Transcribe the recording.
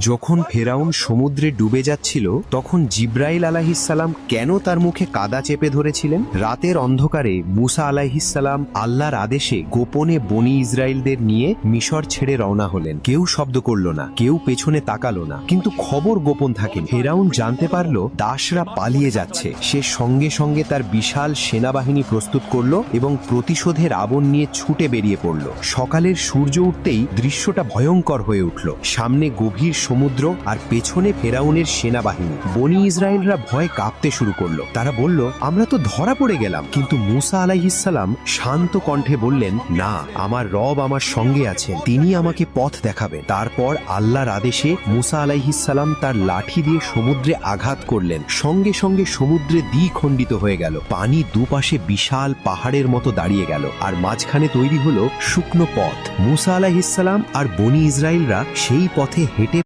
যখন ফেরাউন সমুদ্রে ডুবে যাচ্ছিল তখন জিব্রাইল আলাইহিসসালাম কেন তার মুখে কাদা চেপে ধরেছিলেন? রাতের অন্ধকারে মুসা আলাইহিসসালাম আল্লাহর আদেশে গোপনে বনি ইসরায়েলদের নিয়ে মিশর ছেড়ে রওনা হলেন। কেউ শব্দ করল না, কেউ পেছনে তাকালো না, কিন্তু খবর গোপন থাকে। ফেরাউন জানতে পারল দাসরা পালিয়ে যাচ্ছে। সে সঙ্গে সঙ্গে তার বিশাল সেনাবাহিনী প্রস্তুত করলো এবং প্রতিশোধের আগুন নিয়ে ছুটে বেরিয়ে পড়ল। সকালের সূর্য উঠতেই দৃশ্যটা ভয়ঙ্কর হয়ে উঠল। সামনে গভীর সমুদ্র আর পেছনে ফেরাউনের সেনাবাহিনী। বনি ইসরায়েলরা ভয়ে কাঁপতে শুরু করলো। তারা বলল, আমরা তো ধরা পড়ে গেলাম। কিন্তু মুসা আলাইহিসসালাম শান্ত কণ্ঠে বললেন, না, আমার রব আমার সঙ্গে আছেন, তিনি আমাকে পথ দেখাবেন। তারপর আল্লাহর আদেশে মুসা আলাইহিসসালাম তার লাঠি দিয়ে সমুদ্রে আঘাত করলেন। সঙ্গে সঙ্গে সমুদ্রে দ্বিখণ্ডিত হয়ে গেল। পানি দুপাশে বিশাল পাহাড়ের মতো দাঁড়িয়ে গেল, আর মাঝখানে তৈরি হলো শুকনো পথ। মুসা আলাইহিসসালাম আর বনি ইসরায়েলরা সেই পথে হেঁটে